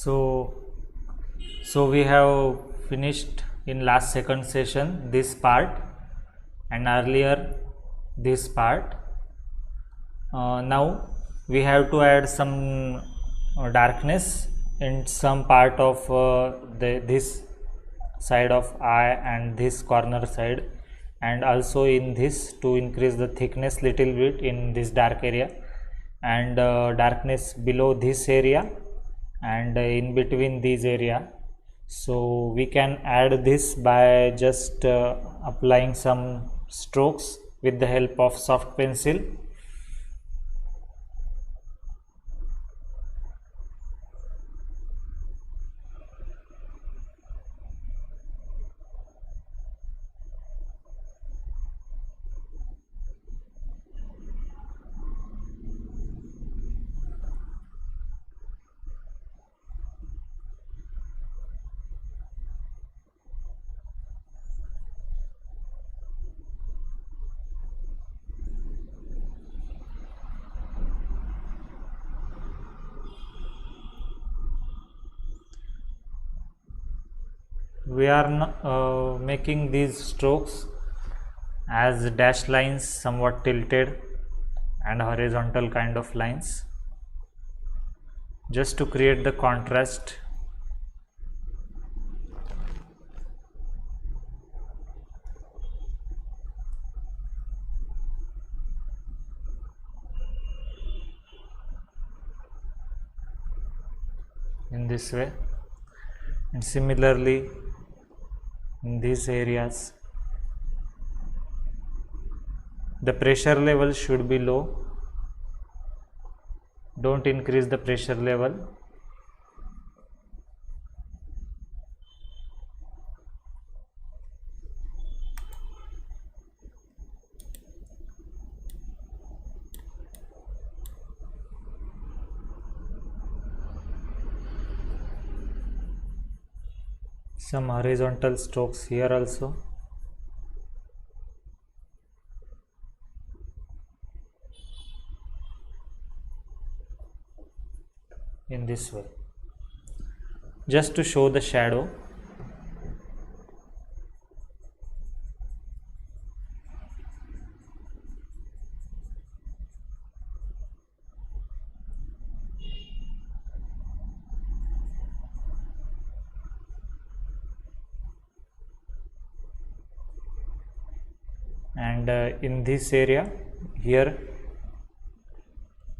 So we have finished in last second session this part and earlier this part. Now we have to add some darkness in some part of this side of eye and this corner side, and also in this to increase the thickness little bit in this dark area, and darkness below this area and in between these area. So we can add this by just applying some strokes with the help of soft pencil. We are making these strokes as dashed lines, somewhat tilted and horizontal kind of lines, just to create the contrast. In this way, and similarly in these areas the pressure level should be low. Don't increase the pressure level. Some horizontal strokes here also. In this way, just to show the shadow. And in this area here,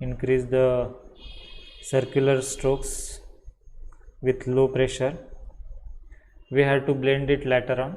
increase the circular strokes with low pressure. We have to blend it later on.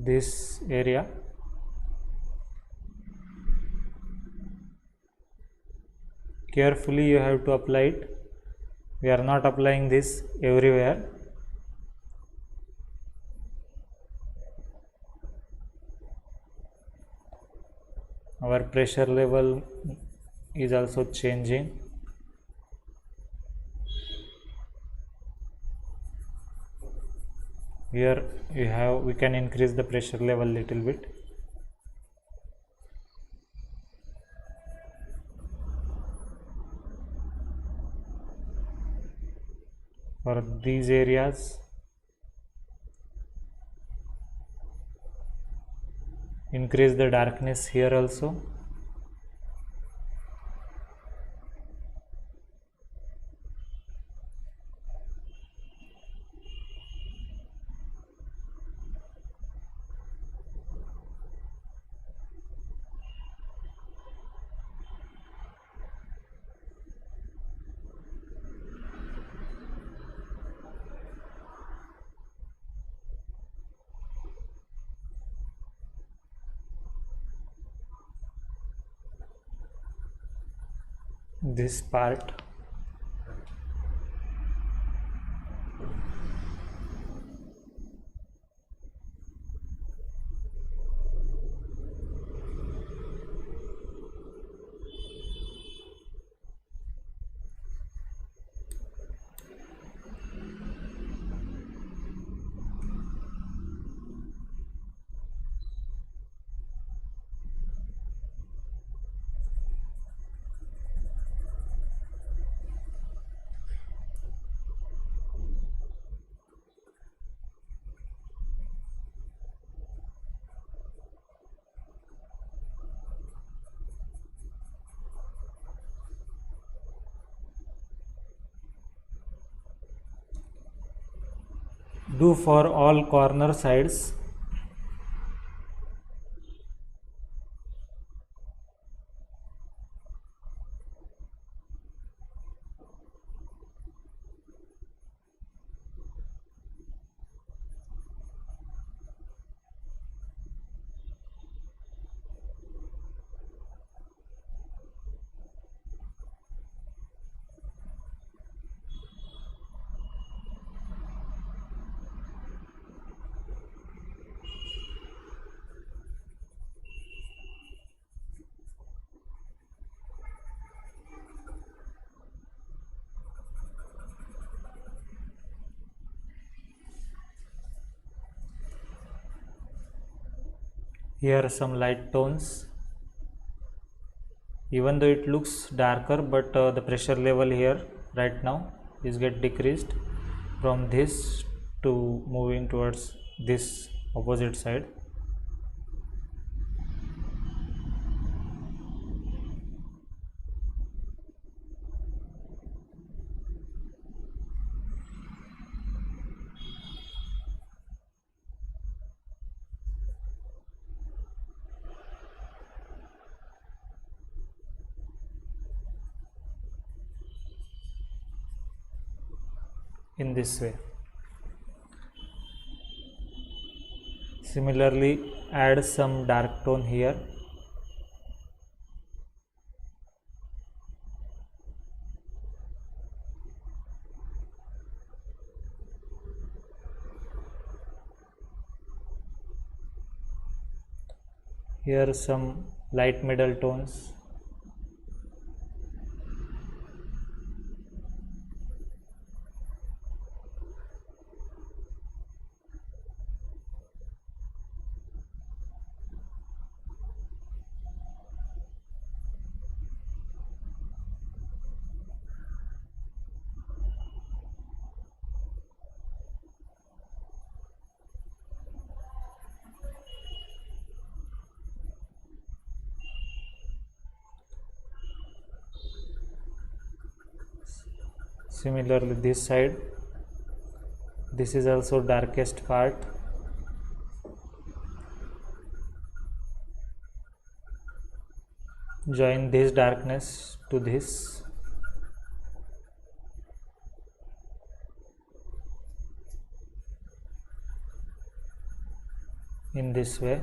This area, carefully you have to apply it. We are not applying this everywhere. Our pressure level is also changing. Here we can increase the pressure level little bit. For these areas, increase the darkness here also. This part do for all corner sides. Here are some light tones. Even though it looks darker, but the pressure level here right now is get decreased from this to moving towards this opposite side. In this way. Similarly, add some dark tone here. Here some light middle tones. Similarly, this side, this is also darkest part. Join this darkness to this. In this way.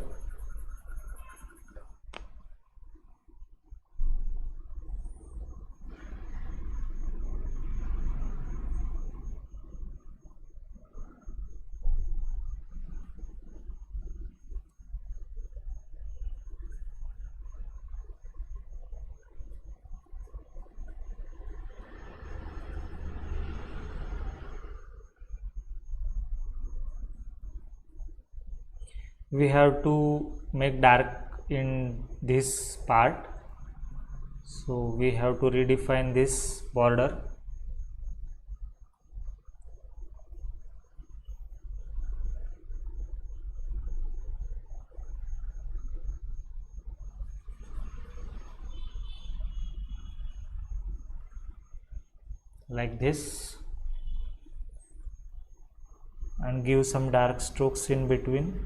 We have to make dark in this part, so we have to redefine this border. Like this, and give some dark strokes in between.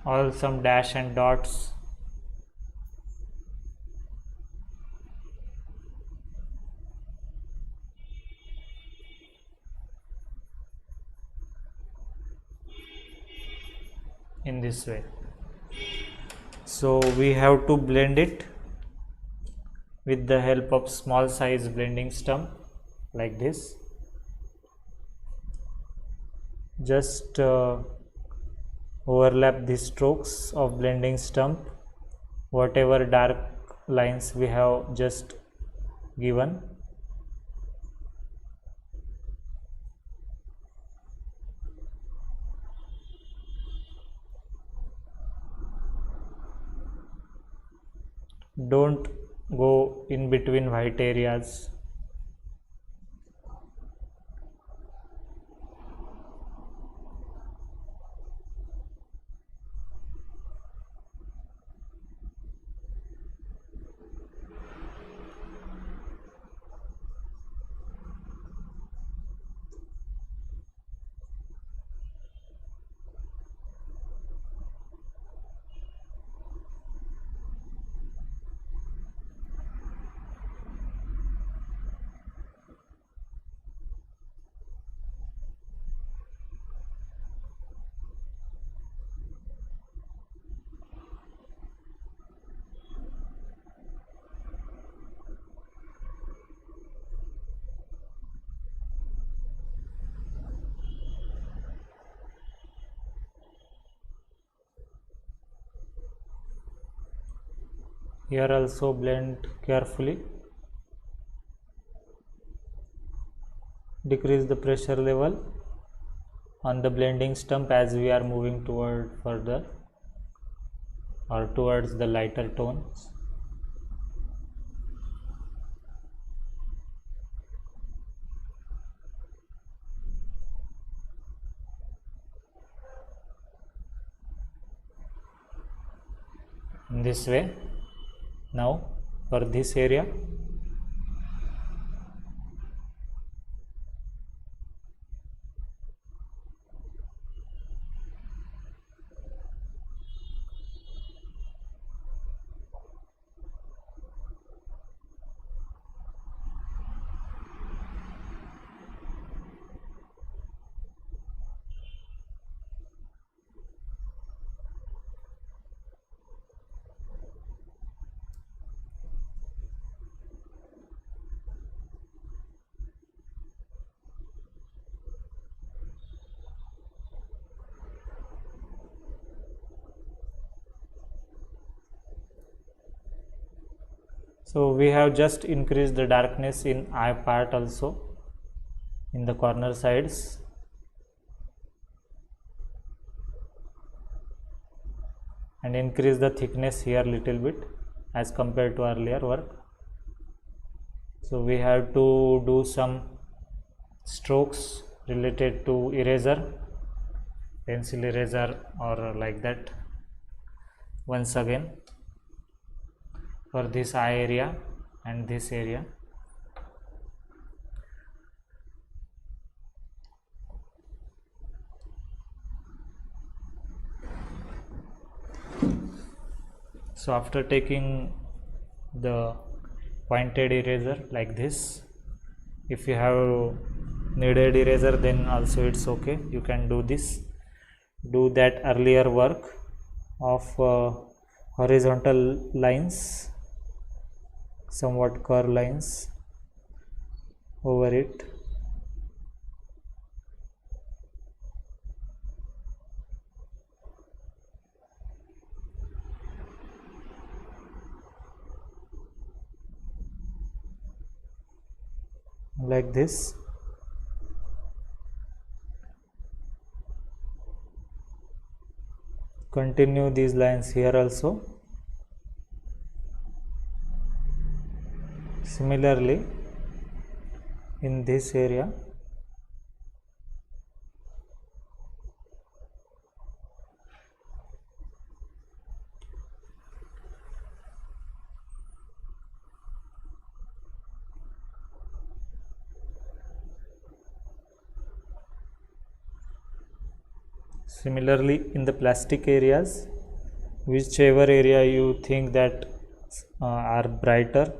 All some dash and dots. In this way. So we have to blend it with the help of small size blending stump like this. just overlap the strokes of blending stump, whatever dark lines we have just given. Don't go in between white areas. Here also blend carefully. Decrease the pressure level on the blending stump as we are moving toward further or towards the lighter tones. In this way. Now for this area, so we have just increased the darkness in eye part also in the corner sides. And increase the thickness here little bit as compared to earlier work. So we have to do some strokes related to eraser, pencil eraser or like that once again for this eye area and this area. So after taking the pointed eraser like this, if you have kneaded eraser then also it's okay, you can do this. Do that earlier work of horizontal lines, somewhat curved lines over it. Like this. Continue these lines here also. Similarly, in this area, similarly in the plastic areas, whichever area you think that are brighter.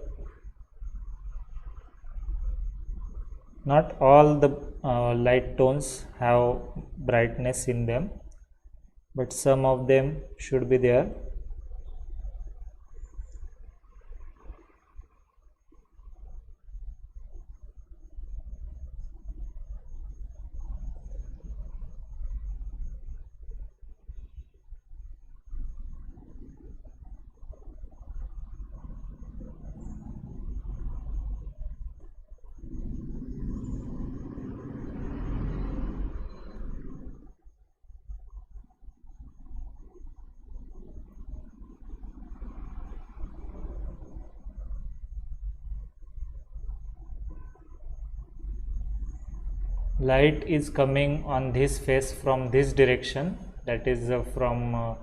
Not all the light tones have brightness in them, but some of them should be there. light is coming on this face from this direction, that is from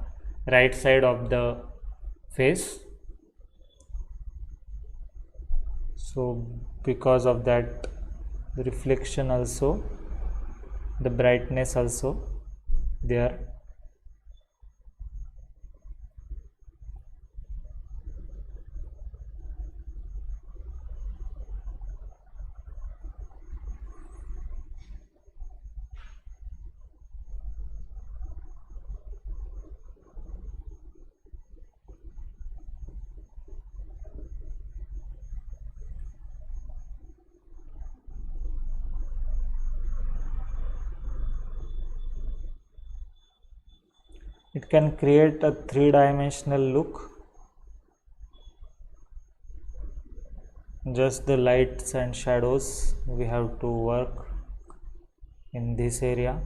right side of the face. So because of that, the reflection also, the brightness also there. It can create a three-dimensional look. Just the lights and shadows we have to work in this area.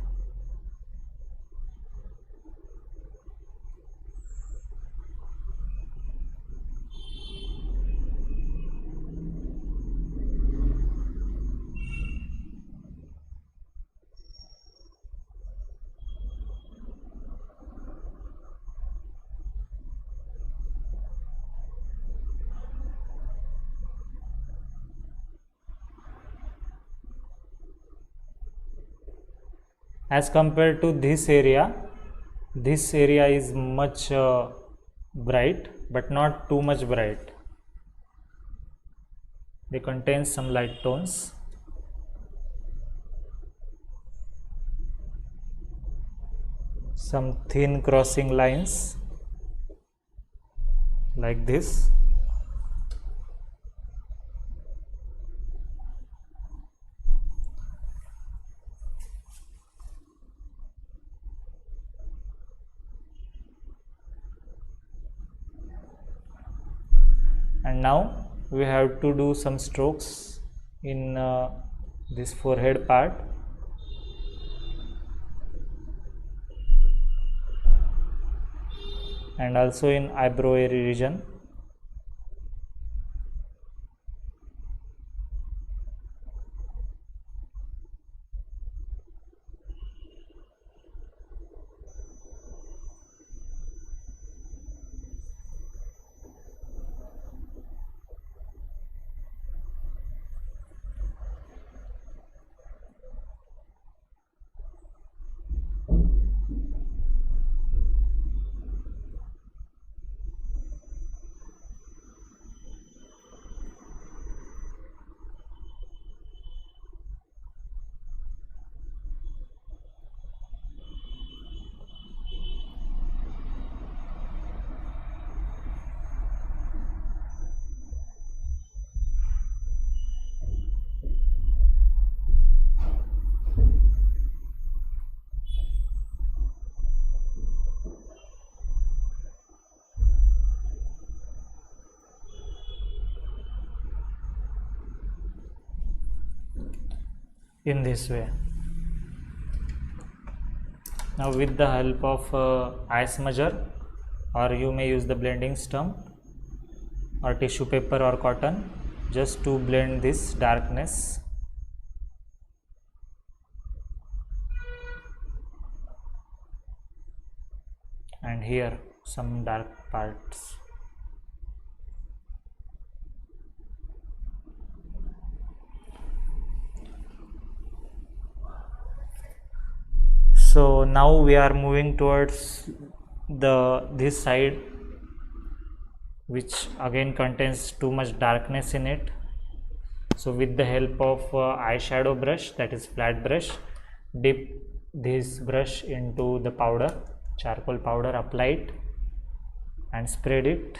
As compared to this area is much bright, but not too much bright. They contain some light tones. Some thin crossing lines like this. And now we have to do some strokes in this forehead part. And also in eyebrow area region. In this way. Now with the help of eye smudger, or you may use the blending stump or tissue paper or cotton, just to blend this darkness. And here some dark parts. So now we are moving towards this side, which again contains too much darkness in it. So with the help of eyeshadow brush, that is flat brush, dip this brush into the powder, charcoal powder, apply it and spread it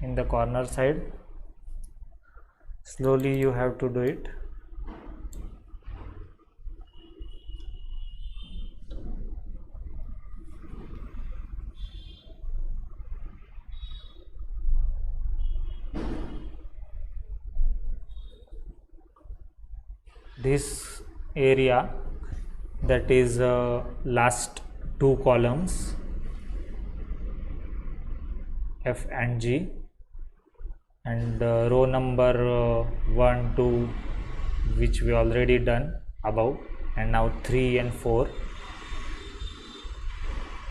in the corner side. Slowly you have to do it. This area, that is last two columns F and G, and row number 1, 2, which we already done above, and now 3 and 4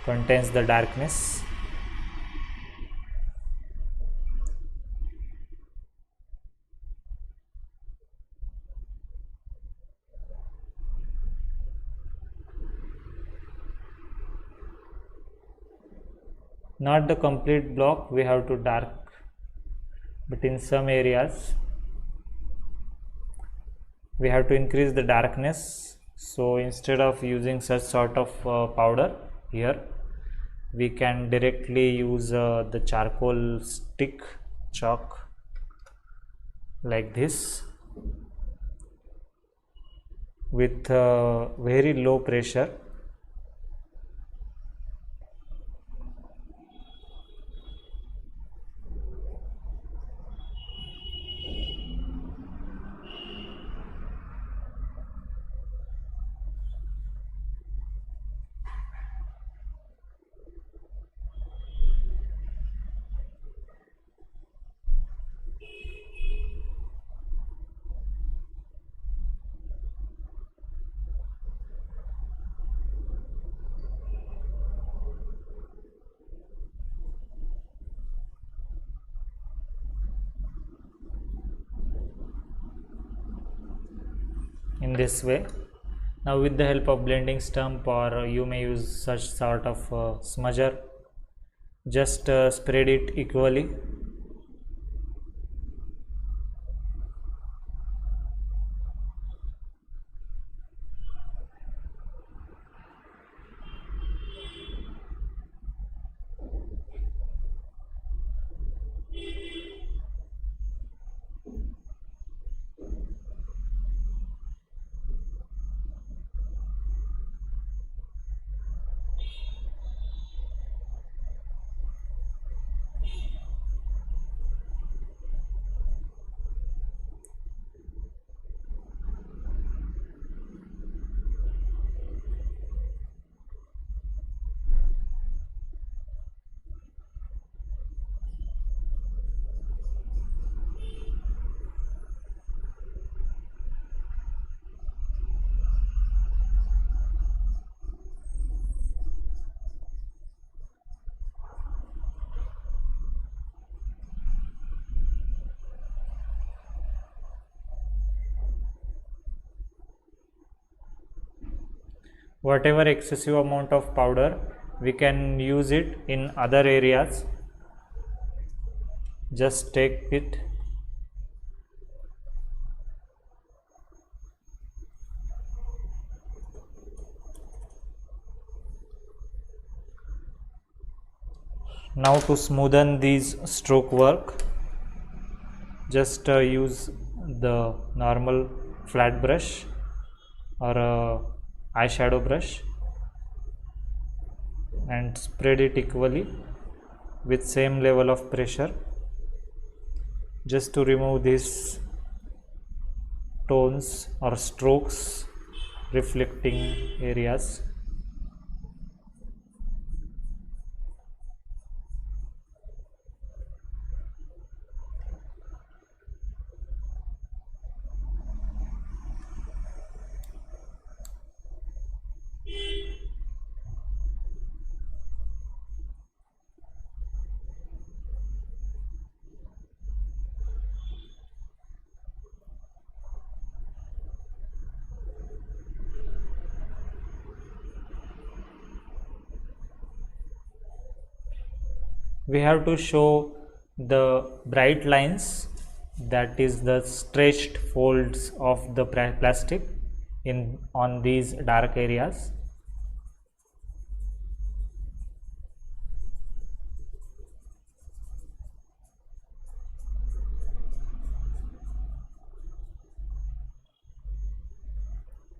contains the darkness. Not the complete block, we have to dark, but in some areas we have to increase the darkness. So instead of using such sort of powder here, we can directly use the charcoal stick chalk like this with very low pressure. In this way. Now with the help of blending stump, or you may use such sort of smudger, just spread it equally. Whatever excessive amount of powder, we can use it in other areas. Just take it. Now to smoothen these stroke work, just use the normal flat brush or eyeshadow brush and spread it equally with same level of pressure, just to remove these tones or strokes reflecting areas. We have to show the bright lines, that is the stretched folds of the plastic on these dark areas.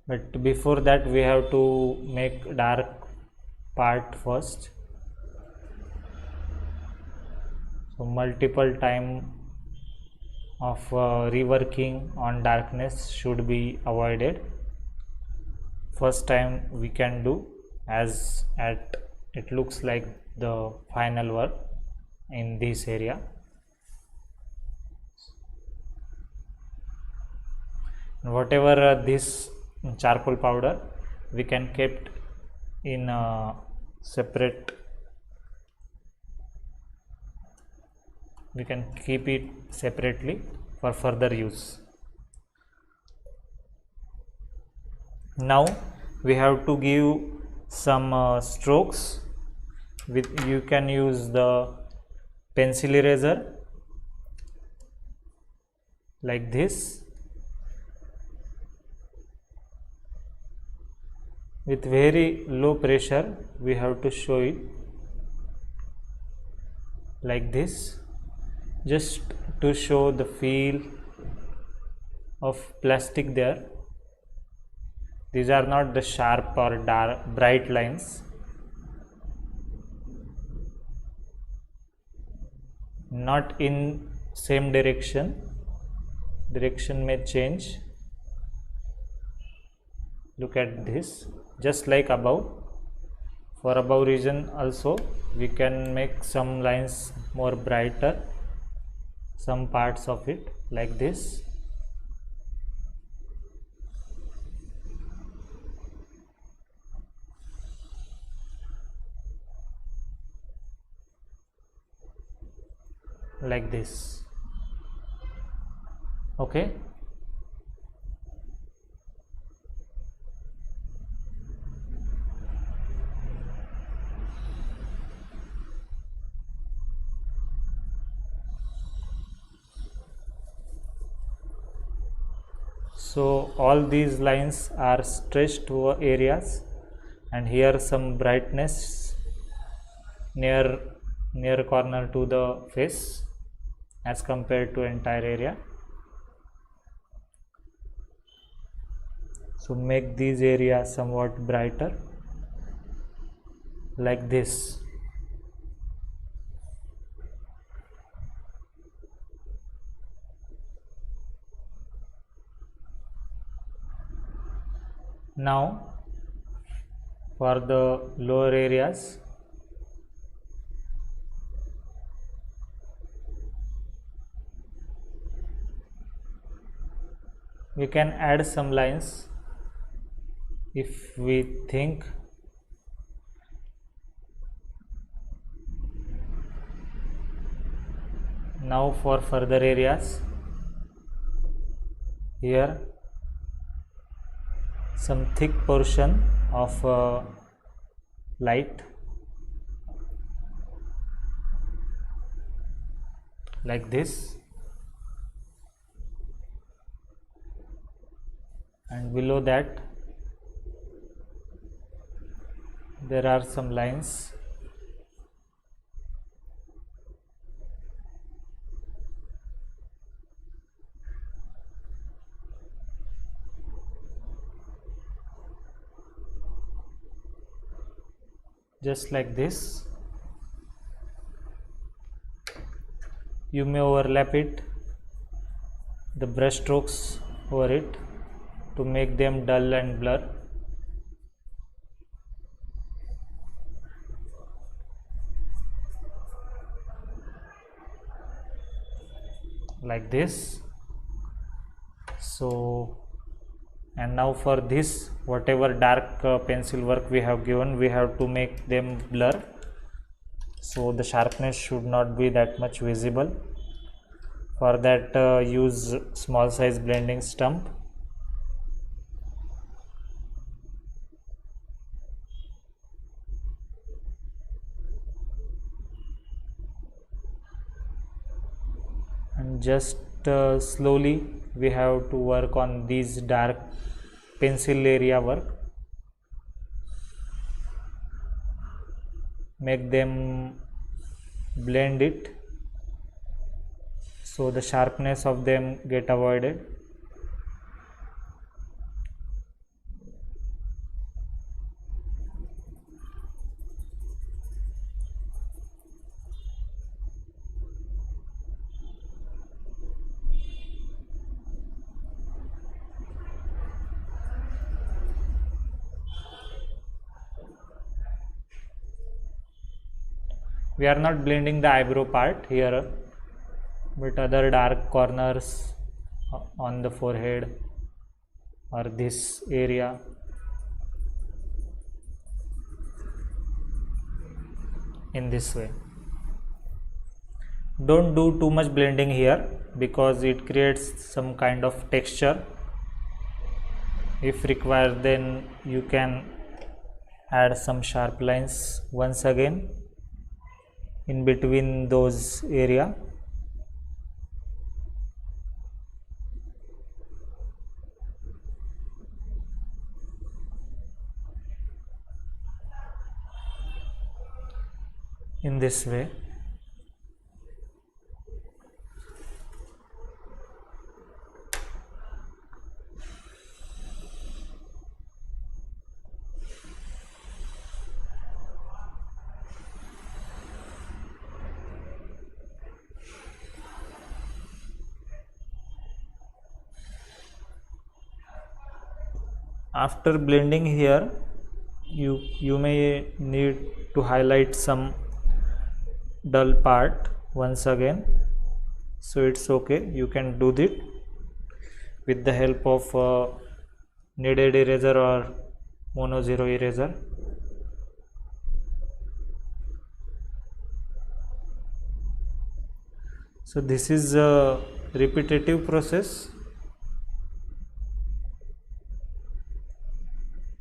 But before that we have to make dark part first. So multiple time of reworking on darkness should be avoided. First time we can do, as it looks like the final work in this area. And whatever this charcoal powder, we can keep in a separate, we can keep it separately for further use. Now we have to give some strokes. You can use the pencil eraser like this. With very low pressure we have to show it like this, just to show the feel of plastic there. These are not the sharp or dark bright lines. Not in same direction may change. Look at this, just like above. For above region also we can make some lines more brighter, some parts of it like this. Like this. Okay. So all these lines are stretched areas, and here some brightness near corner to the face as compared to entire area. So make these areas somewhat brighter like this. Now for the lower areas, we can add some lines if we think. Now for further areas, here some thick portion of light like this, and below that there are some lines. Just like this. You may overlap it, the brush strokes over it, to make them dull and blur. Like this. So, and now for this, whatever dark pencil work we have given, we have to make them blur, so the sharpness should not be that much visible. For that use small size blending stump. And just slowly we have to work on these dark pencil area work. Make them blend it so the sharpness of them get avoided. We are not blending the eyebrow part here, but other dark corners on the forehead or this area. In this way. Don't do too much blending here because it creates some kind of texture. If required, then you can add some sharp lines once again in between those area. In this way. After blending here, you may need to highlight some dull part once again, so it's okay, you can do that with the help of kneaded eraser or mono zero eraser. So this is a repetitive process,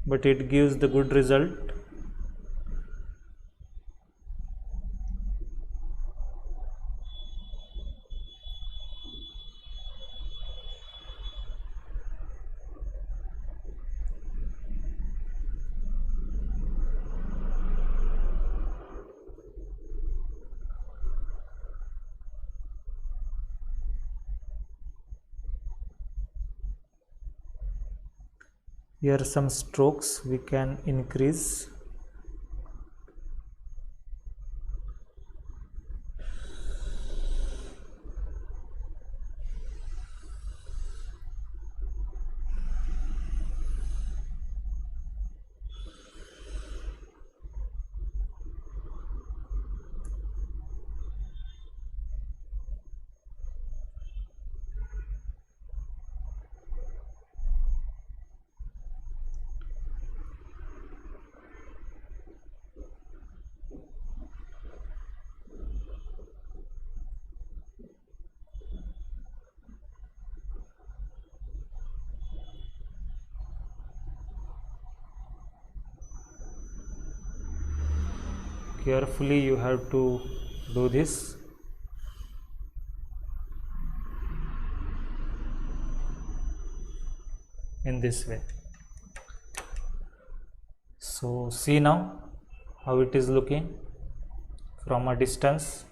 but it gives the good result. Here some strokes we can increase. Carefully you have to do this. In this way. So see now how it is looking from a distance.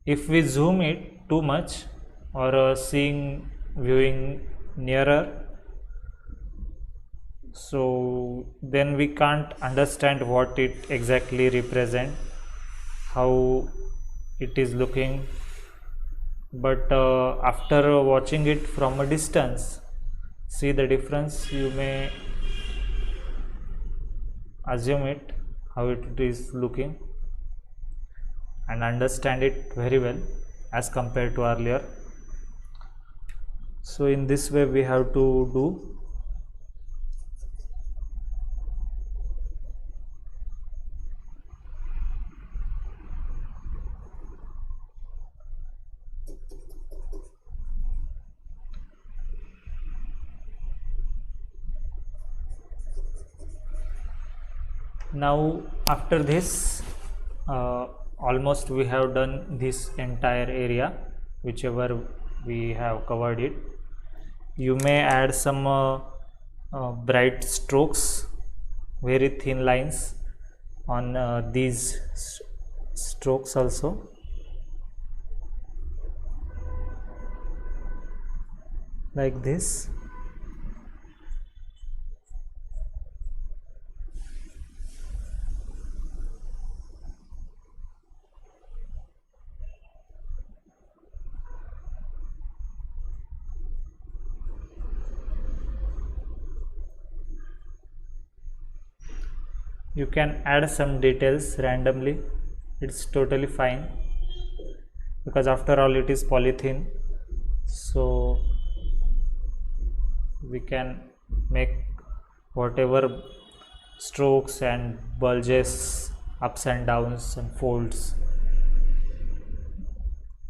If we zoom it too much or viewing nearer, so then we can't understand what it exactly represent, how it is looking. But after watching it from a distance, see the difference, you may assume it how it is looking and understand it very well as compared to earlier. So in this way we have to do. Now after this almost we have done this entire area, whichever we have covered it. You may add some bright strokes, very thin lines on these strokes also. Like this. You can add some details randomly, it's totally fine, because after all it is polythene. So we can make whatever strokes and bulges, ups and downs and folds,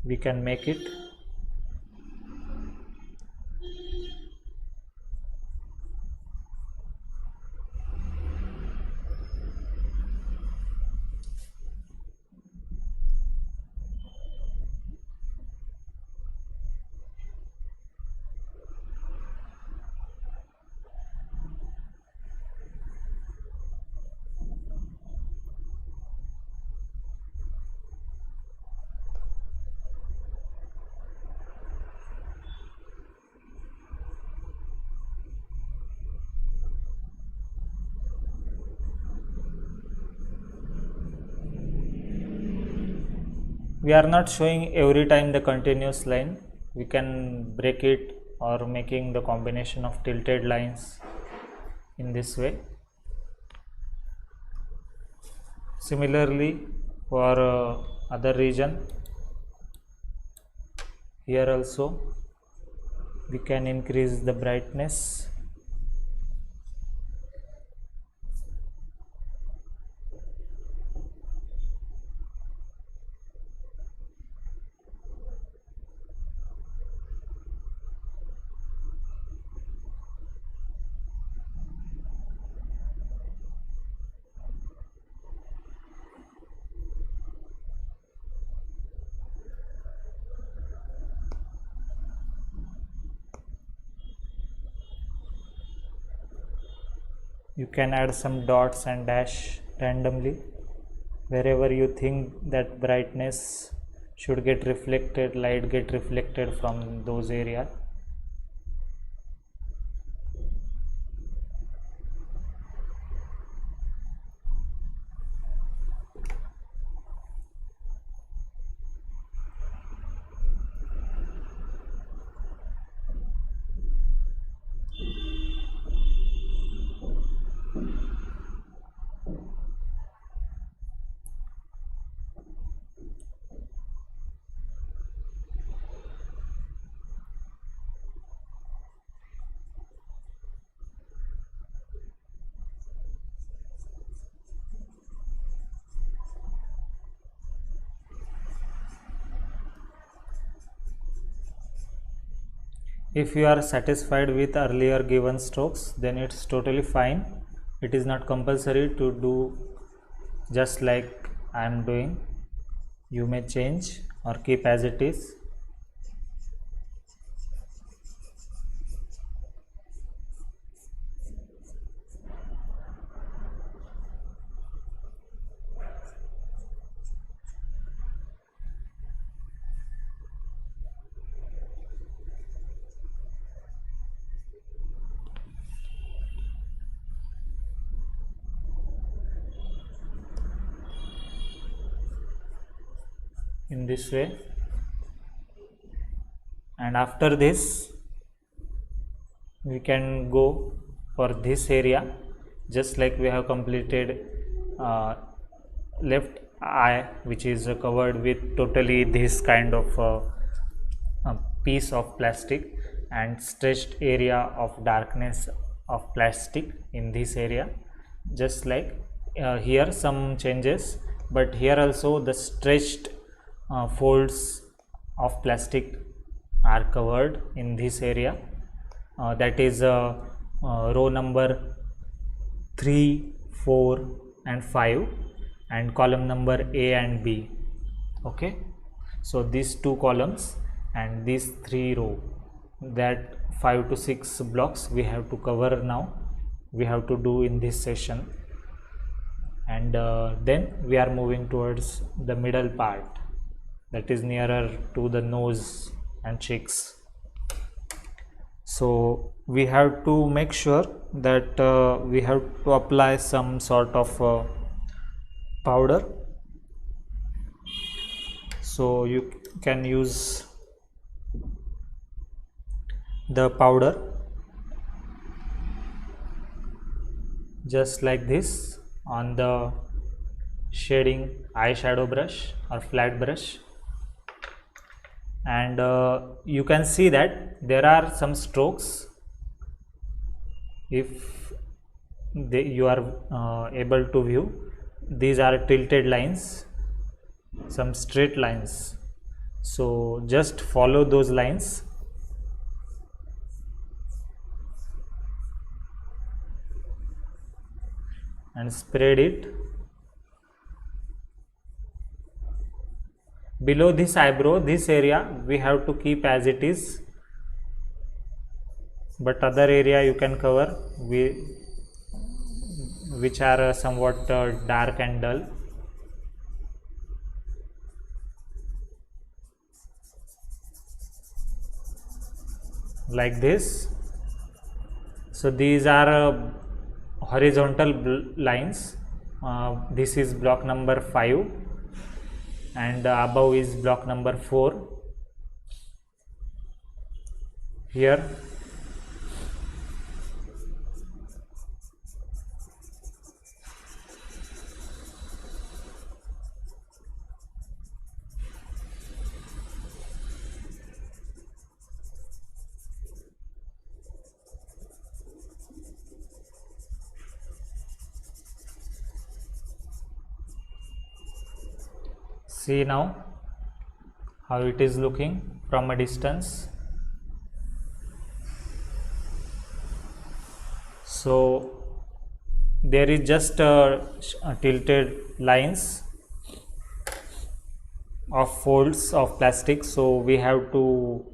we can make it. We are not showing every time the continuous line, we can break it or making the combination of tilted lines in this way. Similarly for other region, here also we can increase the brightness. You can add some dots and dash randomly wherever you think that brightness should get reflected, light get reflected from those areas. If you are satisfied with earlier given strokes, then it's totally fine. It is not compulsory to do just like I am doing. You may change or keep as it is. In this way, and after this we can go for this area, just like we have completed left eye, which is covered with totally this kind of a piece of plastic, and stretched area of darkness of plastic in this area. Just like here some changes, but here also the stretched folds of plastic are covered in this area. That is row number 3, 4 and 5 and column number A and B. Okay, so these two columns and these 3 row, that 5 to 6 blocks we have to cover now, we have to do in this session. And then we are moving towards the middle part, that is nearer to the nose and cheeks. So we have to make sure that we have to apply some sort of powder. So you can use the powder just like this on the shading eyeshadow brush or flat brush. And you can see that there are some strokes if you are able to view, these are tilted lines, some straight lines. So just follow those lines and spread it. Below this eyebrow, this area we have to keep as it is, but other area you can cover which are somewhat dark and dull. Like this. So these are horizontal lines. This is block number 5 and above is block number 4. Here see now how it is looking from a distance. So there is just tilted lines of folds of plastic, so we have to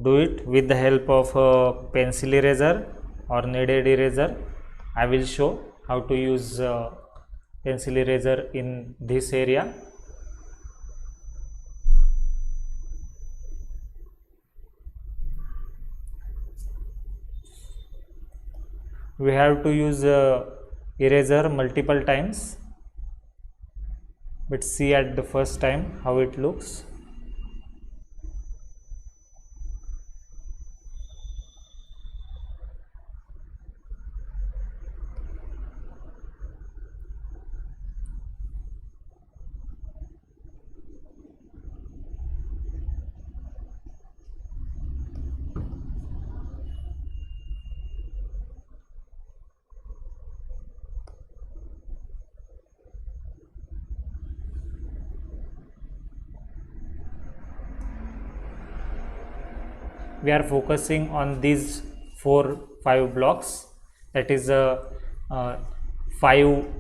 do it with the help of a pencil eraser or kneaded eraser. I will show how to use pencil eraser in this area. We have to use eraser multiple times, but see at the first time how it looks. We are focusing on these 4-5 blocks, that is 5A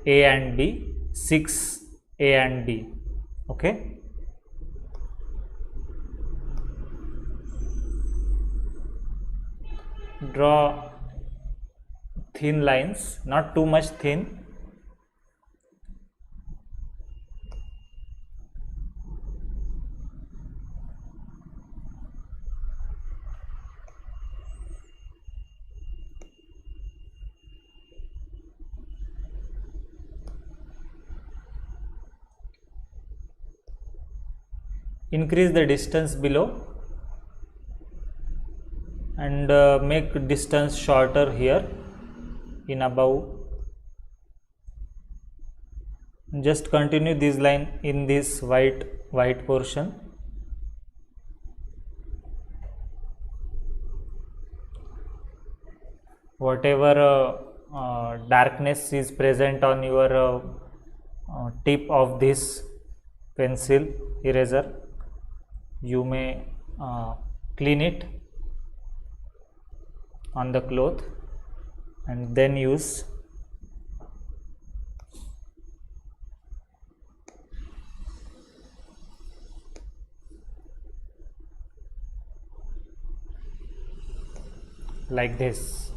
and B, 6A and B. Okay. Draw thin lines, not too much thin. Increase the distance below and make distance shorter here in above. Just continue this line in this white portion. Whatever darkness is present on your tip of this pencil eraser, you may clean it on the cloth and then use. Like this.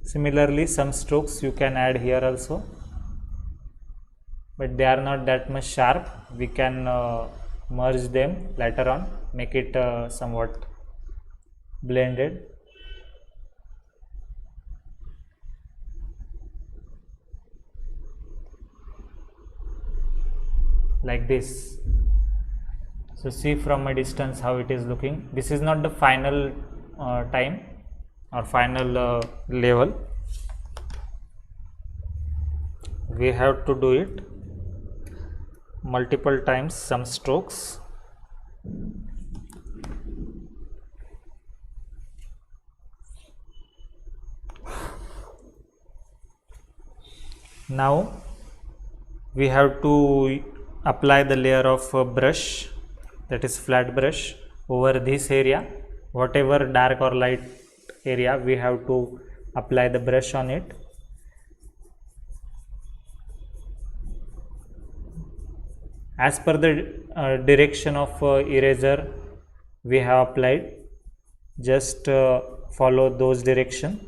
Similarly, some strokes you can add here also, but they are not that much sharp. We can merge them later on, make it somewhat blended. Like this. So see from a distance how it is looking. This is not the final time or final level. We have to do it multiple times, some strokes. Now we have to apply the layer of brush, that is flat brush, over this area. Whatever dark or light area, we have to apply the brush on it. As per the direction of eraser we have applied, just follow those direction.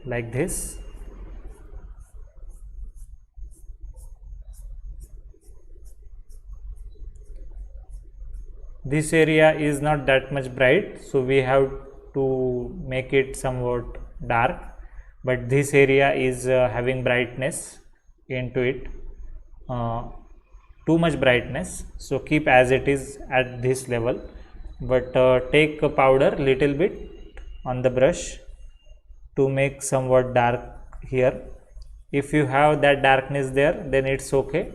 Like this. This area is not that much bright, so we have to make it somewhat dark, but this area is having brightness into it, too much brightness, so keep as it is at this level, but take a powder little bit on the brush to make somewhat dark here. If you have that darkness there, then it's okay,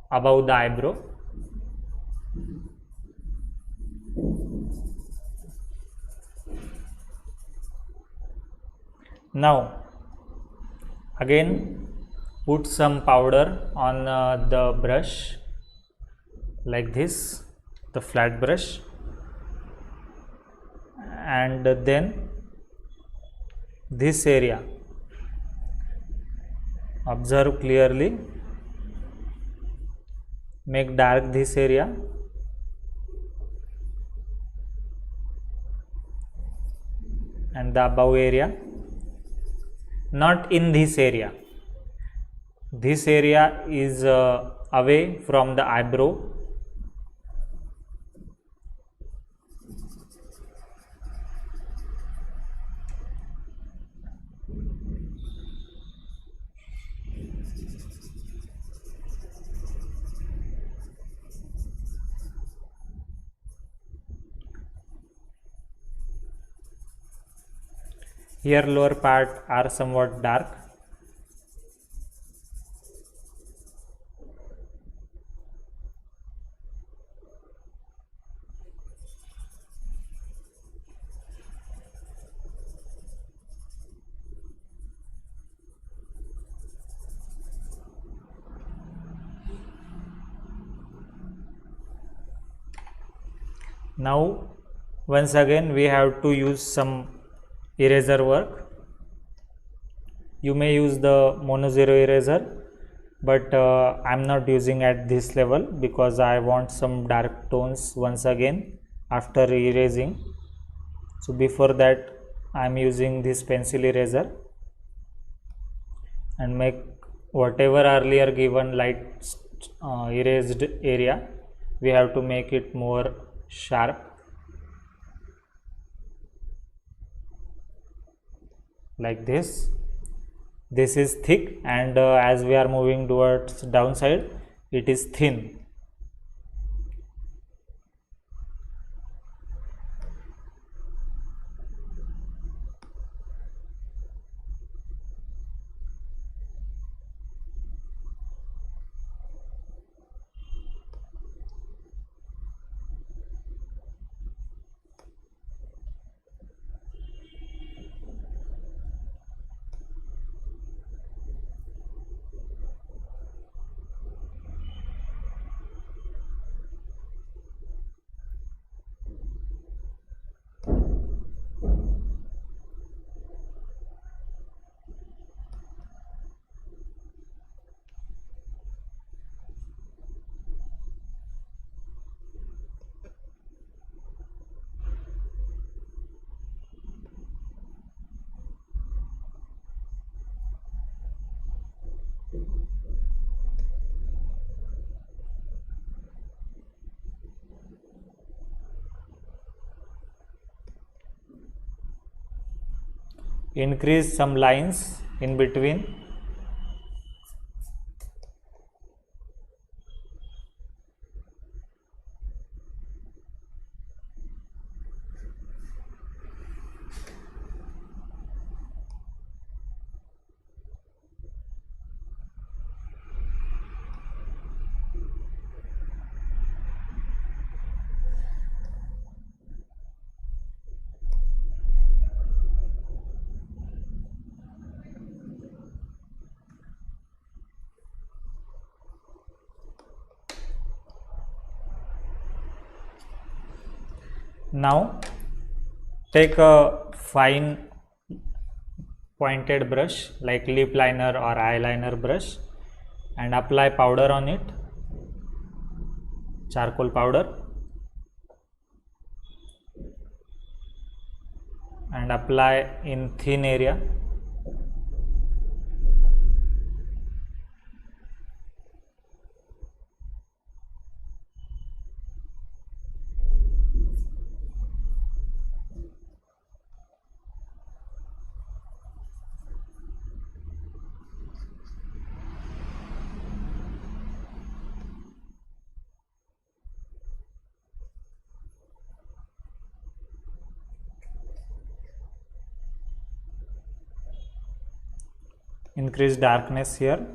above the eyebrow. Now again put some powder on the brush, like this, the flat brush, and then this area, observe clearly, make dark this area, and the above area, not in this area. This area is away from the eyebrow. Here lower part are somewhat dark. Now once again we have to use some eraser work. You may use the mono zero eraser, but I am not using at this level because I want some dark tones once again after erasing. So before that I am using this pencil eraser and make whatever earlier given light erased area, we have to make it more sharp, like this. This is thick, and as we are moving towards downside, it is thin. Increase some lines in between. Now take a fine pointed brush like lip liner or eyeliner brush and apply powder on it, charcoal powder, and apply in thin area. Increase darkness here.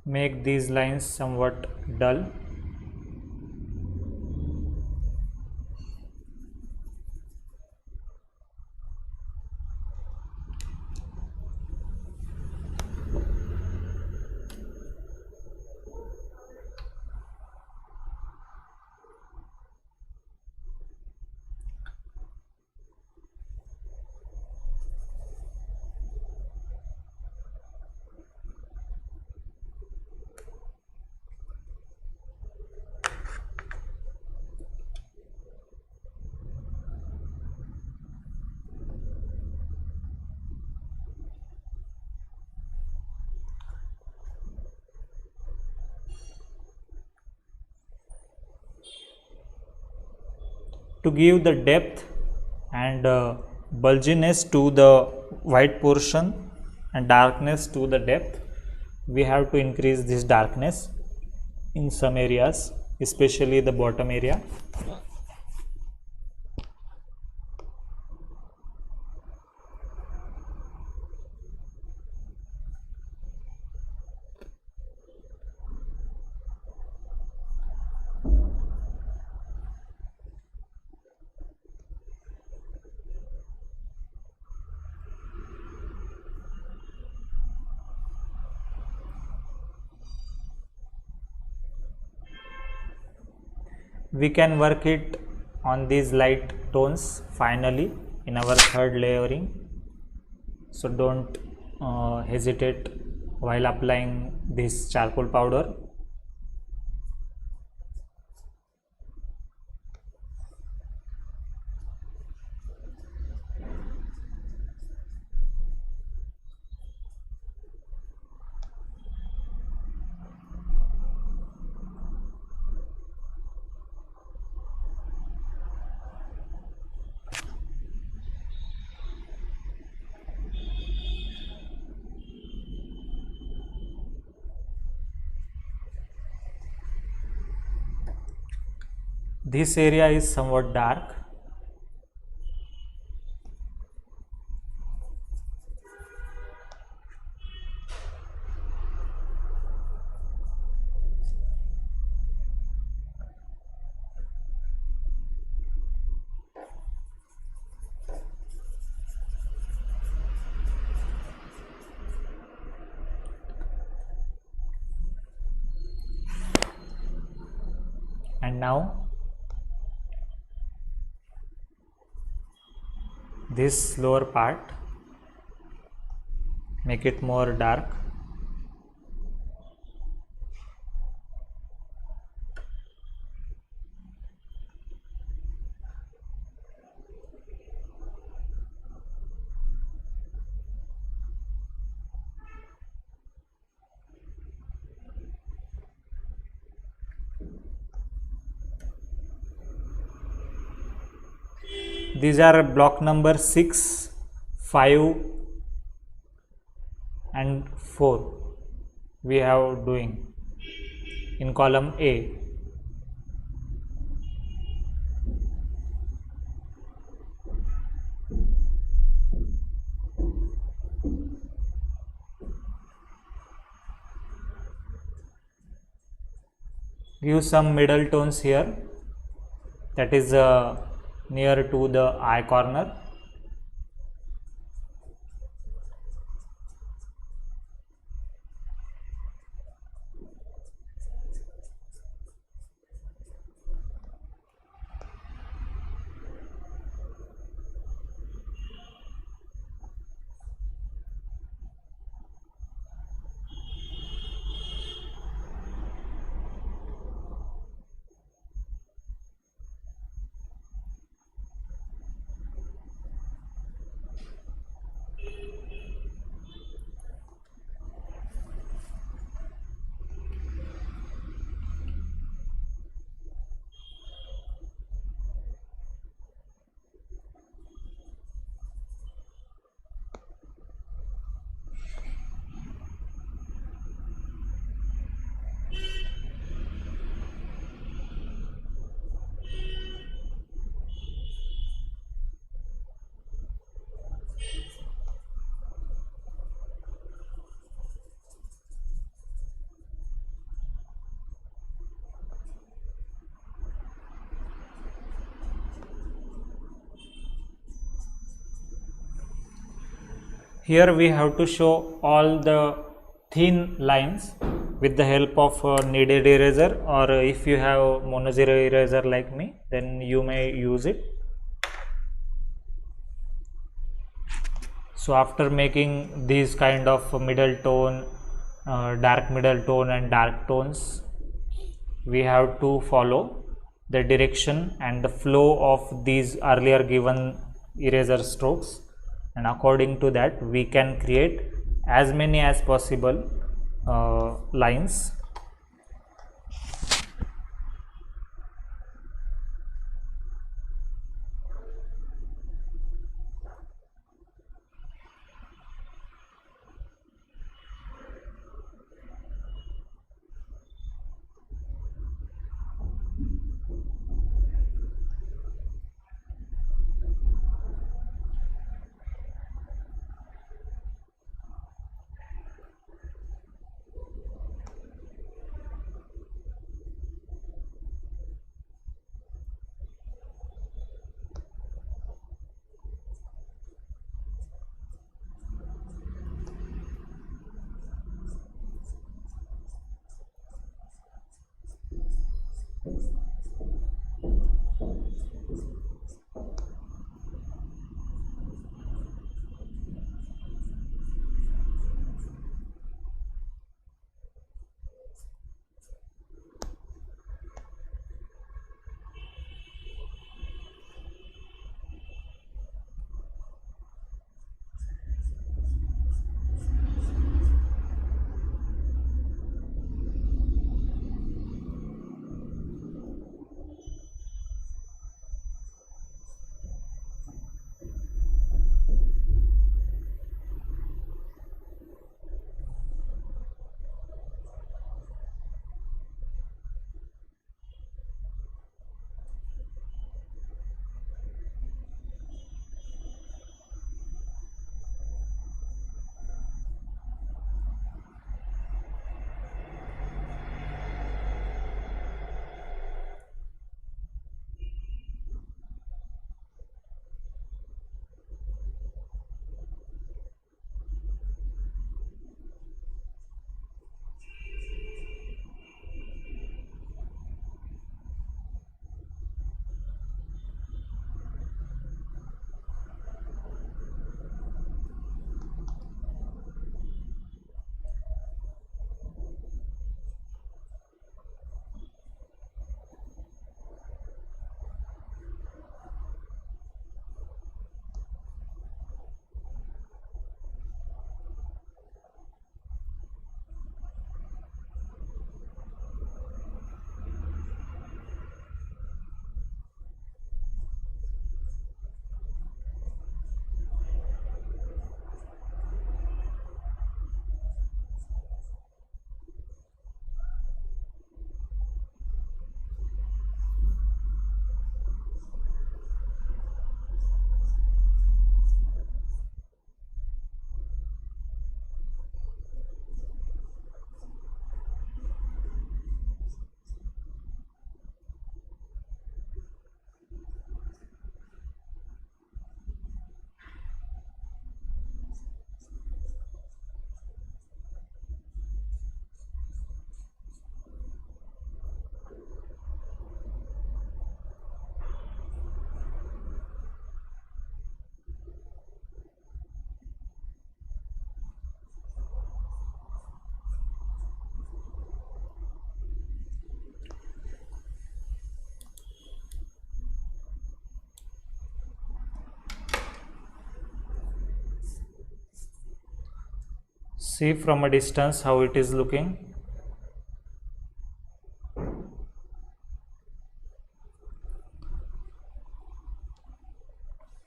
Make these lines somewhat dull. To give the depth and bulginess to the white portion and darkness to the depth, we have to increase this darkness in some areas, especially the bottom area. We can work it on these light tones finally in our third layering, so don't hesitate while applying this charcoal powder. This area is somewhat dark. And now this lower part, make it more dark. These are block number 6, 5 and 4 we have doing in column A. give some middle tones here, that is near to the eye corner. Here we have to show all the thin lines with the help of a kneaded eraser, or if you have mono zero eraser like me, then you may use it. So after making these kind of middle tone, dark middle tone and dark tones, we have to follow the direction and the flow of these earlier given eraser strokes, and according to that we can create as many as possible lines. See from a distance how it is looking.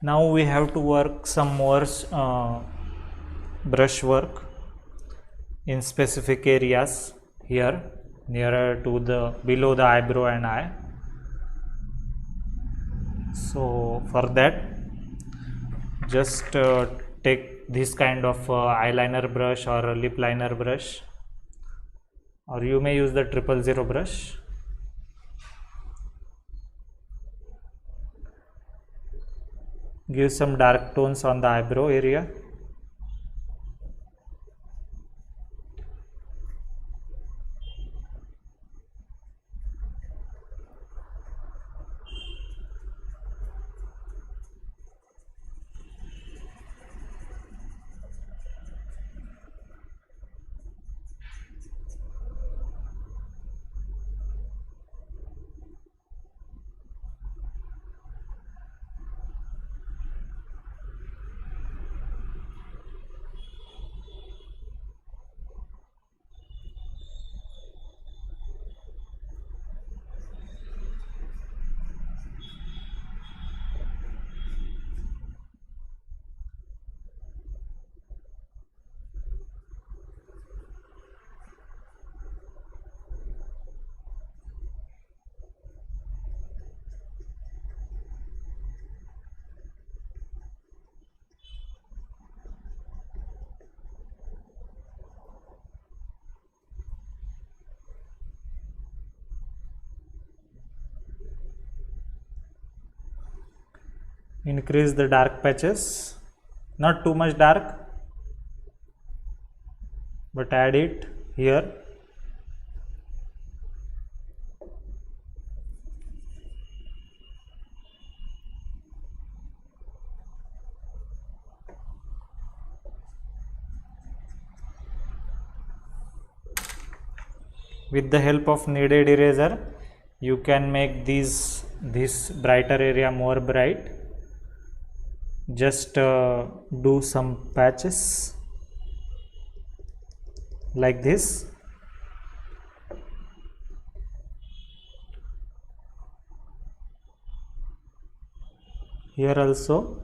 Now we have to work some more brush work in specific areas here nearer to the below the eyebrow and eye. So for that, just take this kind of eyeliner brush or a lip liner brush, or you may use the 000 brush. Give some dark tones on the eyebrow area. Increase the dark patches, not too much dark, but add it here. With the help of kneaded eraser, you can make this brighter area more bright. Just do some patches like this. Here also,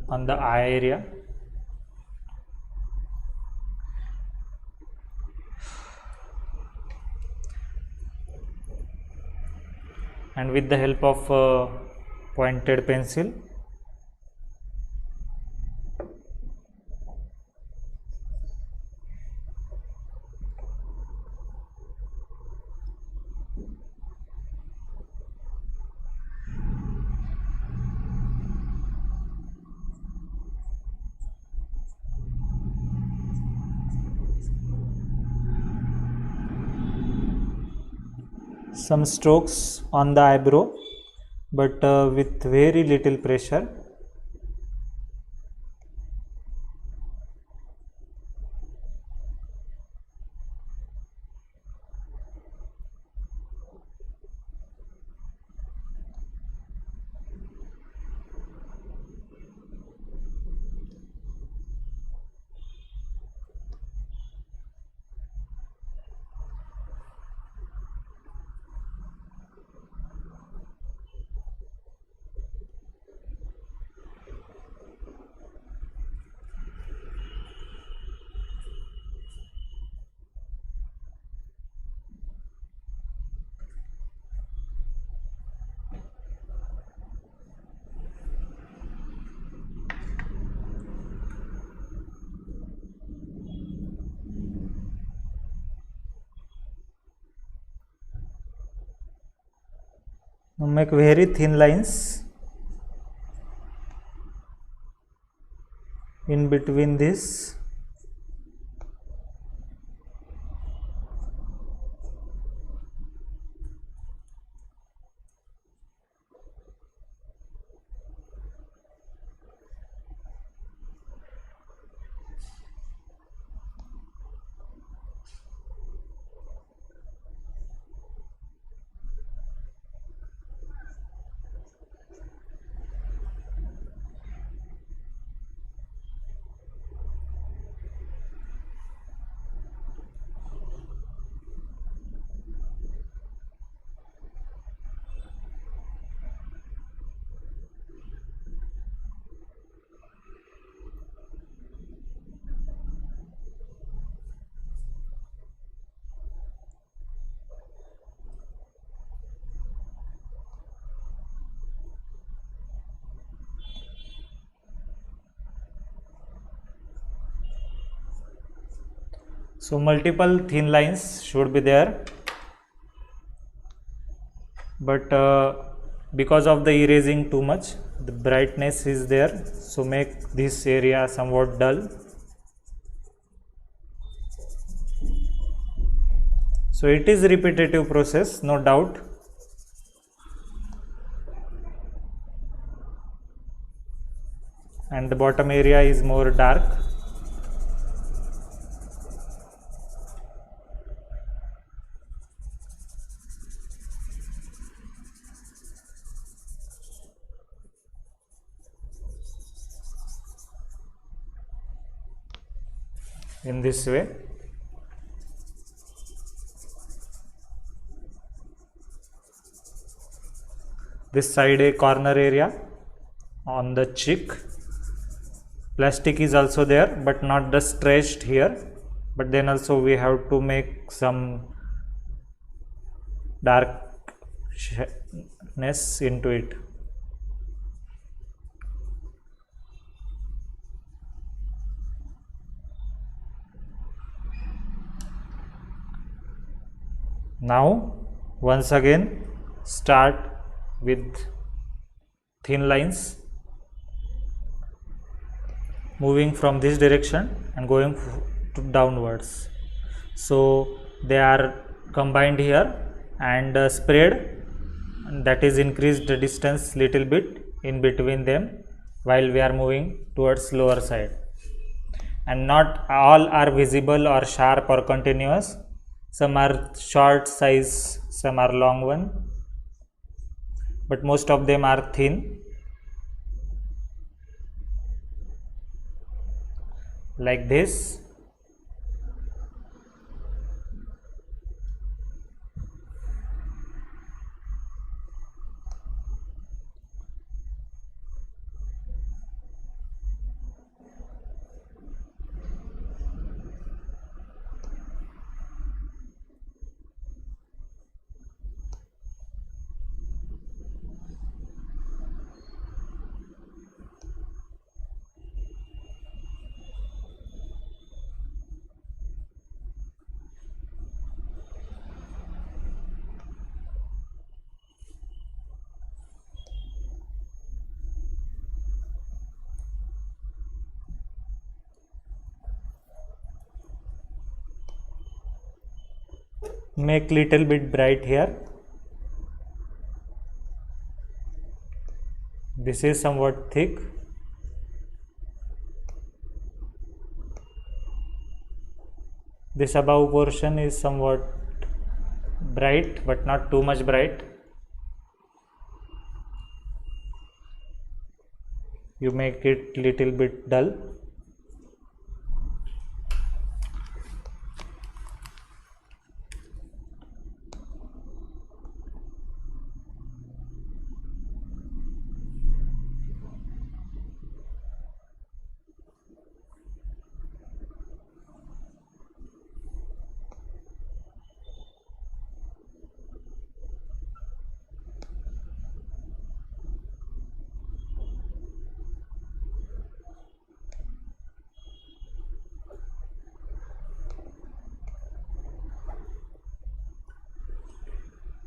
on the eye area. And with the help of pointed pencil, some strokes on the eyebrow, but with very little pressure. Now make very thin lines in between this. So multiple thin lines should be there, but because of the erasing too much, the brightness is there, so make this area somewhat dull. So it is repetitive process, no doubt. And the bottom area is more dark. In this way. This side a corner area on the cheek. Plastic is also there, but not the stretched here, but then also we have to make some darkness into it. Now once again start with thin lines, moving from this direction and going to downwards. So they are combined here and spread, that is increased the distance little bit in between them while we are moving towards lower side. And not all are visible or sharp or continuous. Some are short size, some are long one, but most of them are thin, like this. Make little bit bright here. This is somewhat thick. This above portion is somewhat bright, but not too much bright. You make it little bit dull.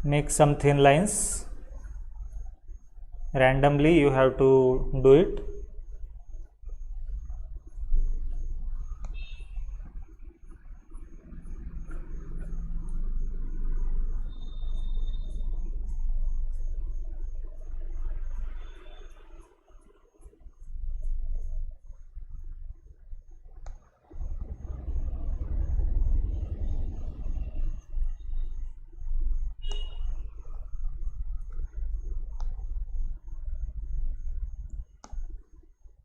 Make some thin lines. Randomly you have to do it.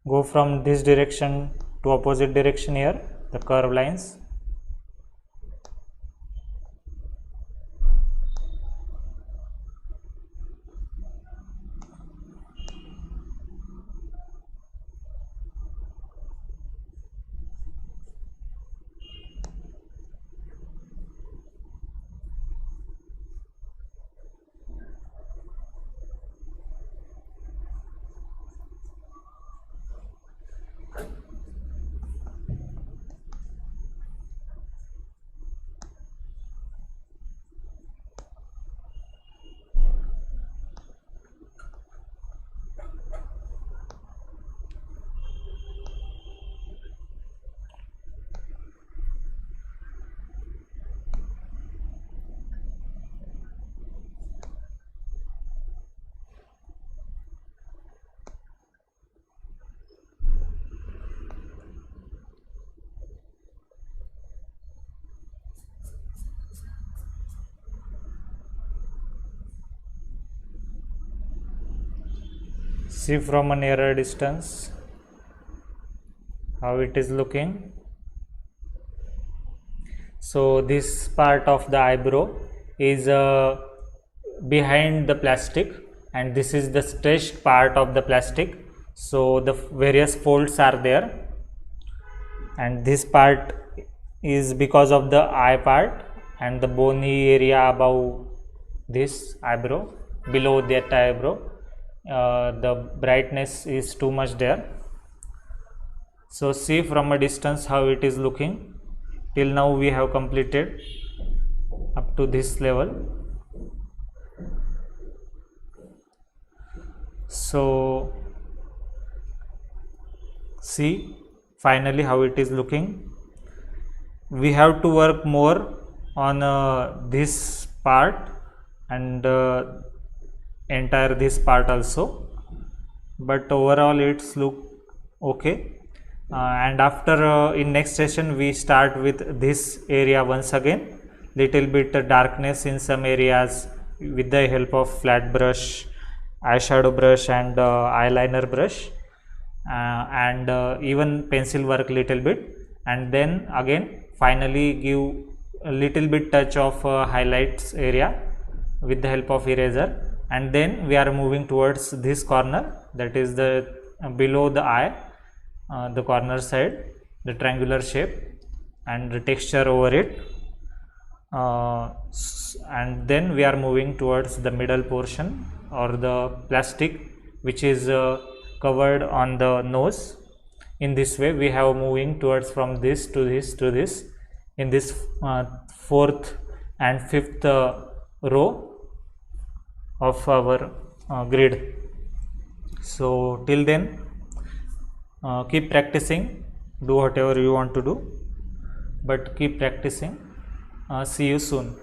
Go from this direction to opposite direction here, the curve lines. See from a nearer distance how it is looking. So this part of the eyebrow is behind the plastic, and this is the stretched part of the plastic, so the various folds are there, and this part is because of the eye part and the bony area above this eyebrow. Below that eyebrow the brightness is too much there. So see from a distance how it is looking. Till now we have completed up to this level. So see finally how it is looking. We have to work more on this part and entire this part also, but overall it's look okay. And after in next session we start with this area once again, little bit darkness in some areas with the help of flat brush, eyeshadow brush and eyeliner brush, and even pencil work little bit, and then again finally give a little bit touch of highlights area with the help of eraser, and then we are moving towards this corner, that is the below the eye, the corner side, the triangular shape and the texture over it, and then we are moving towards the middle portion or the plastic which is covered on the nose. In this way we have moving towards from this to this to this in this fourth and fifth row of our grid. So till then keep practicing, do whatever you want to do, but keep practicing. See you soon.